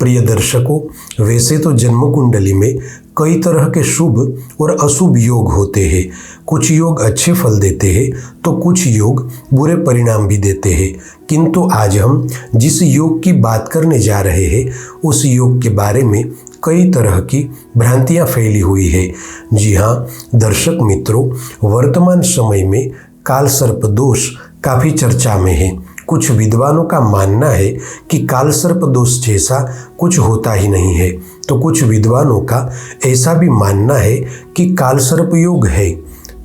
प्रिय दर्शकों, वैसे तो जन्म कुंडली में कई तरह के शुभ और अशुभ योग होते हैं। कुछ योग अच्छे फल देते हैं तो कुछ योग बुरे परिणाम भी देते हैं। किंतु आज हम जिस योग की बात करने जा रहे हैं उस योग के बारे में कई तरह की भ्रांतियां फैली हुई है। जी हाँ दर्शक मित्रों, वर्तमान समय में काल सर्प दोष काफ़ी चर्चा में है। कुछ विद्वानों का मानना है कि काल सर्प दोष जैसा कुछ होता ही नहीं है, तो कुछ विद्वानों का ऐसा भी मानना है कि काल सर्प योग है।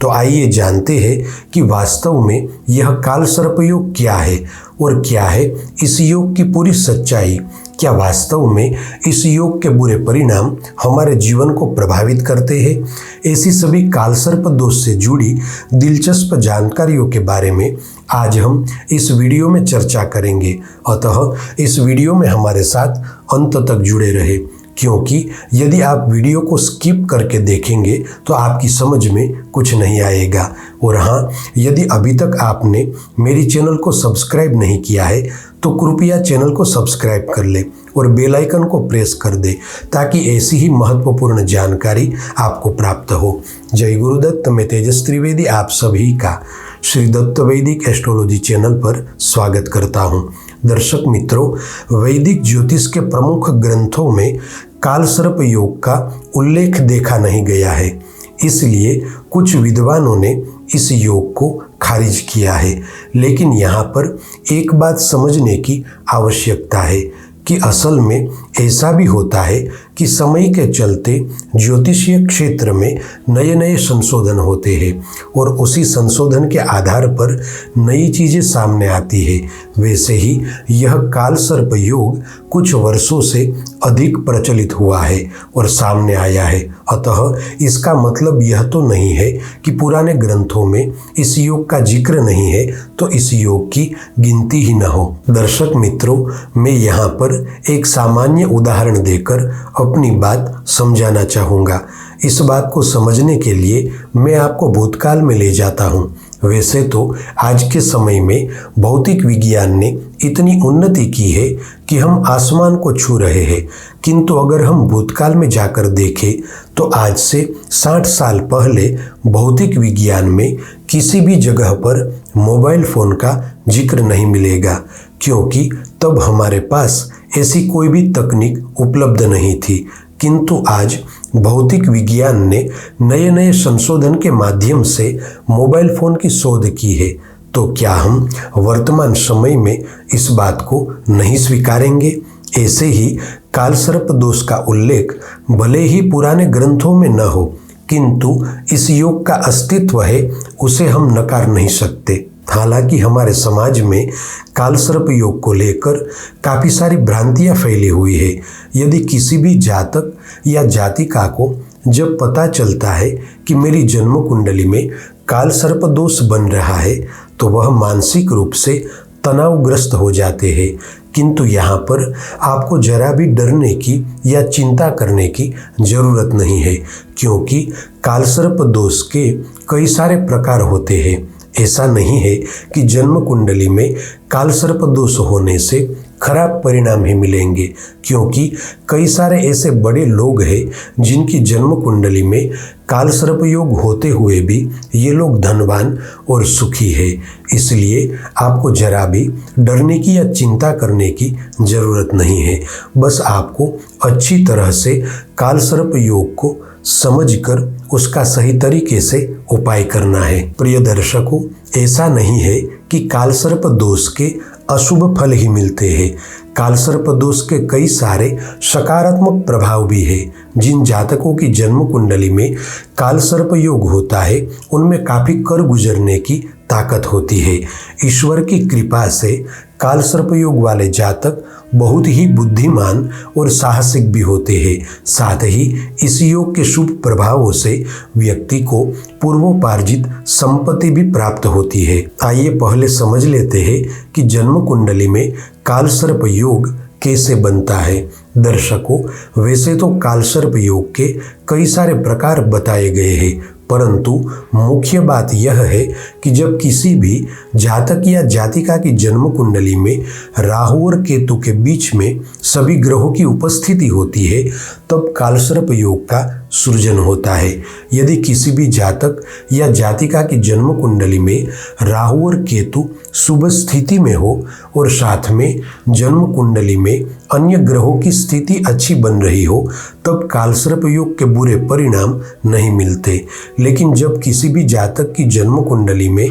तो आइए जानते हैं कि वास्तव में यह काल सर्प योग क्या है और क्या है इस योग की पूरी सच्चाई। क्या वास्तव में इस योग के बुरे परिणाम हमारे जीवन को प्रभावित करते हैं? ऐसी सभी काल सर्प दोष से जुड़ी दिलचस्प जानकारियों के बारे में आज हम इस वीडियो में चर्चा करेंगे। अतः इस वीडियो में हमारे साथ अंत तक जुड़े रहे, क्योंकि यदि आप वीडियो को स्किप करके देखेंगे तो आपकी समझ में कुछ नहीं आएगा। और हाँ, यदि अभी तक आपने मेरी चैनल को सब्सक्राइब नहीं किया है तो कृपया चैनल को सब्सक्राइब कर ले और बेल आइकन को प्रेस कर दे, ताकि ऐसी ही महत्वपूर्ण जानकारी आपको प्राप्त हो। जय गुरुदत्त। मैं तेजस त्रिवेदी आप सभी का श्री दत्त वैदिक एस्ट्रोलॉजी चैनल पर स्वागत करता हूं। दर्शक मित्रों, वैदिक ज्योतिष के प्रमुख ग्रंथों में काल सर्प योग का उल्लेख देखा नहीं गया है, इसलिए कुछ विद्वानों ने इस योग को खारिज किया है। लेकिन यहाँ पर एक बात समझने की आवश्यकता है कि असल में ऐसा भी होता है कि समय के चलते ज्योतिषीय क्षेत्र में नए नए संशोधन होते हैं और उसी संशोधन के आधार पर नई चीज़ें सामने आती है। वैसे ही यह काल सर्प योग कुछ वर्षों से अधिक प्रचलित हुआ है और सामने आया है। अतः इसका मतलब यह तो नहीं है कि पुराने ग्रंथों में इस योग का जिक्र नहीं है तो इस योग की गिनती ही न हो। दर्शक मित्रों, मैं यहाँ पर एक सामान्य उदाहरण देकर अपनी बात समझाना चाहूँगा। इस बात को समझने के लिए मैं आपको भूतकाल में ले जाता हूँ। वैसे तो आज के समय में भौतिक विज्ञान ने इतनी उन्नति की है कि हम आसमान को छू रहे हैं, किंतु अगर हम भूतकाल में जाकर देखें तो आज से 60 साल पहले भौतिक विज्ञान में किसी भी जगह पर मोबाइल फ़ोन का जिक्र नहीं मिलेगा, क्योंकि तब हमारे पास ऐसी कोई भी तकनीक उपलब्ध नहीं थी। किंतु आज भौतिक विज्ञान ने नए नए संशोधन के माध्यम से मोबाइल फ़ोन की शोध की है। तो क्या हम वर्तमान समय में इस बात को नहीं स्वीकारेंगे? ऐसे ही काल सर्प दोष का उल्लेख भले ही पुराने ग्रंथों में न हो, किंतु इस योग का अस्तित्व है, उसे हम नकार नहीं सकते। हालांकि हमारे समाज में काल सर्प योग को लेकर काफ़ी सारी भ्रांतियां फैली हुई है। यदि किसी भी जातक या जातिका को जब पता चलता है कि मेरी जन्म कुंडली में काल सर्प दोष बन रहा है तो वह मानसिक रूप से तनावग्रस्त हो जाते हैं। किंतु यहाँ पर आपको जरा भी डरने की या चिंता करने की ज़रूरत नहीं है, क्योंकि काल सर्प दोष के कई सारे प्रकार होते हैं। ऐसा नहीं है कि जन्म कुंडली में काल सर्प दोष होने से खराब परिणाम ही मिलेंगे, क्योंकि कई सारे ऐसे बड़े लोग हैं जिनकी जन्म कुंडली में काल सर्प योग होते हुए भी ये लोग धनवान और सुखी है। इसलिए आपको जरा भी डरने की या चिंता करने की ज़रूरत नहीं है। बस आपको अच्छी तरह से काल सर्प योग को समझकर उसका सही तरीके से उपाय करना है। प्रिय दर्शकों, ऐसा नहीं है कि काल सर्प दोष के अशुभ फल ही मिलते हैं। काल सर्प दोष के कई सारे सकारात्मक प्रभाव भी है। जिन जातकों की जन्म कुंडली में काल सर्प योग होता है उनमें काफ़ी कर गुजरने की ताकत होती है। ईश्वर की कृपा से काल सर्प योग वाले जातक बहुत ही बुद्धिमान और साहसिक भी होते हैं। साथ ही इस योग के शुभ प्रभावों से व्यक्ति को पूर्वोपार्जित संपत्ति भी प्राप्त होती है। आइए पहले समझ लेते हैं कि जन्म कुंडली में काल सर्प योग कैसे बनता है। दर्शकों, वैसे तो काल सर्प योग के कई सारे प्रकार बताए गए हैं, परंतु मुख्य बात यह है कि जब किसी भी जातक या जातिका की जन्म कुंडली में राहु और केतु के बीच में सभी ग्रहों की उपस्थिति होती है तब कालसर्प योग का सृजन होता है। यदि किसी भी जातक या जातिका की जन्म कुंडली में राहु और केतु शुभ स्थिति में हो और साथ में जन्म कुंडली में अन्य ग्रहों की स्थिति अच्छी बन रही हो तब कालसर्प योग के बुरे परिणाम नहीं मिलते। लेकिन जब किसी भी जातक की जन्म कुंडली में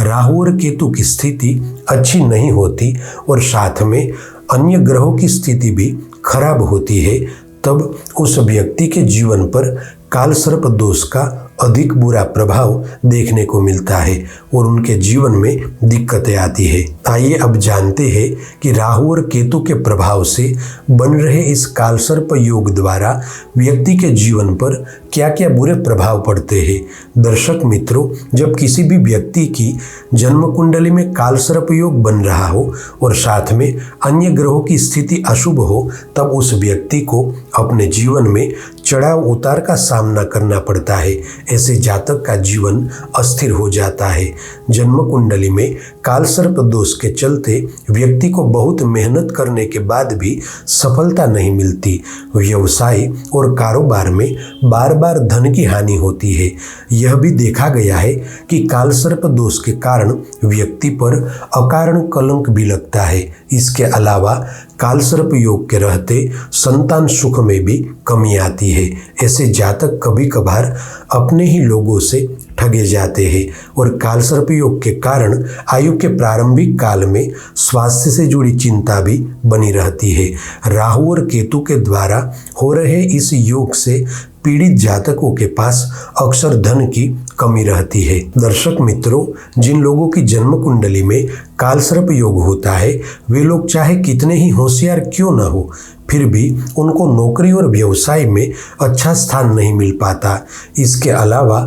राहु और केतु की स्थिति अच्छी नहीं होती और साथ में अन्य ग्रहों की स्थिति भी खराब होती है तब उस व्यक्ति के जीवन पर कालसर्प दोष का अधिक बुरा प्रभाव देखने को मिलता है और उनके जीवन में दिक्कतें आती है। आइए अब जानते हैं कि राहु और केतु के प्रभाव से बन रहे इस कालसर्प योग द्वारा व्यक्ति के जीवन पर क्या क्या बुरे प्रभाव पड़ते हैं। दर्शक मित्रों, जब किसी भी व्यक्ति की जन्म कुंडली में कालसर्प योग बन रहा हो और साथ में अन्य ग्रहों की स्थिति अशुभ हो तब उस व्यक्ति को अपने जीवन में चढ़ाव उतार का सामना करना पड़ता है। ऐसे जातक का जीवन अस्थिर हो जाता है। जन्म कुंडली में कालसर्प दोष के चलते व्यक्ति को बहुत मेहनत करने के बाद भी सफलता नहीं मिलती। व्यवसाय और कारोबार में बार बार धन की हानि होती है। यह भी देखा गया है कि कालसर्प दोष के कारण व्यक्ति पर अकारण कलंक भी लगता है। इसके अलावा कालसर्प योग के रहते संतान सुख में भी कमी आती है। ऐसे जातक कभी कभार अपने ही लोगों से ठगे जाते हैं और कालसर्प योग के कारण आयु के प्रारंभिक काल में स्वास्थ्य से जुड़ी चिंता भी बनी रहती है। राहु और केतु के द्वारा हो रहे इस योग से पीड़ित जातकों के पास अक्सर धन की कमी रहती है। दर्शक मित्रों, जिन लोगों की जन्म कुंडली में कालसर्प योग होता है वे लोग चाहे कितने ही होशियार क्यों न हो फिर भी उनको नौकरी और व्यवसाय में अच्छा स्थान नहीं मिल पाता। इसके अलावा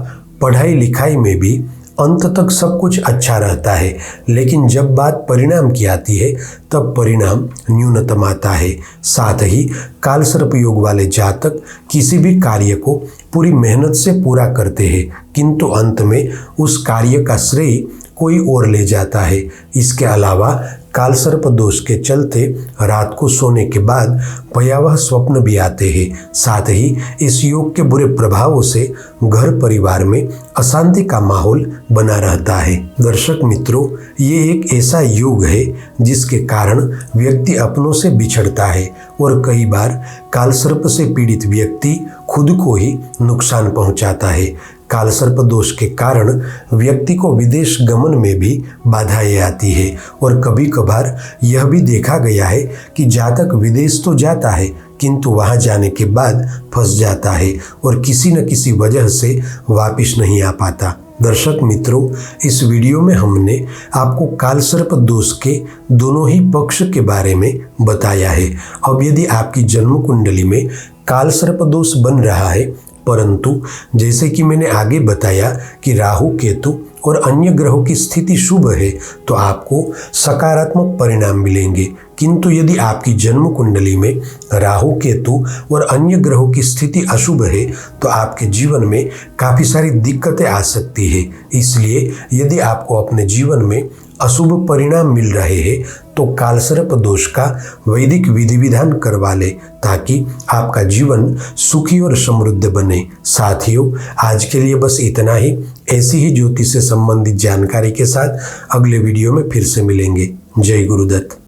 पढ़ाई लिखाई में भी अंत तक सब कुछ अच्छा रहता है, लेकिन जब बात परिणाम की आती है तब परिणाम न्यूनतम आता है। साथ ही कालसर्प योग वाले जातक किसी भी कार्य को पूरी मेहनत से पूरा करते हैं किंतु अंत में उस कार्य का श्रेय कोई और ले जाता है। इसके अलावा कालसर्प दोष के चलते रात को सोने के बाद भयावह स्वप्न भी आते हैं। साथ ही इस योग के बुरे प्रभावों से घर परिवार में अशांति का माहौल बना रहता है। दर्शक मित्रों, ये एक ऐसा योग है जिसके कारण व्यक्ति अपनों से बिछड़ता है और कई बार कालसर्प से पीड़ित व्यक्ति खुद को ही नुकसान पहुंचाता है। कालसर्प दोष के कारण व्यक्ति को विदेश गमन में भी बाधाएं आती है और कभी कभार यह भी देखा गया है कि जातक विदेश तो जाता है किंतु वहां जाने के बाद फंस जाता है और किसी न किसी वजह से वापस नहीं आ पाता। दर्शक मित्रों, इस वीडियो में हमने आपको कालसर्प दोष के दोनों ही पक्ष के बारे में बताया है। अब यदि आपकी जन्म कुंडली में कालसर्प दोष बन रहा है परंतु जैसे कि मैंने आगे बताया कि राहु केतु और अन्य ग्रहों की स्थिति शुभ है तो आपको सकारात्मक परिणाम मिलेंगे। किंतु यदि आपकी जन्म कुंडली में राहु केतु और अन्य ग्रहों की स्थिति अशुभ है तो आपके जीवन में काफ़ी सारी दिक्कतें आ सकती है। इसलिए यदि आपको अपने जीवन में अशुभ परिणाम मिल रहे हैं तो कालसर्प दोष का वैदिक विधि विधान करवा ले ताकि आपका जीवन सुखी और समृद्ध बने। साथियों, आज के लिए बस इतना ही। ऐसी ही ज्योतिष से संबंधित जानकारी के साथ अगले वीडियो में फिर से मिलेंगे। जय गुरुदत्त।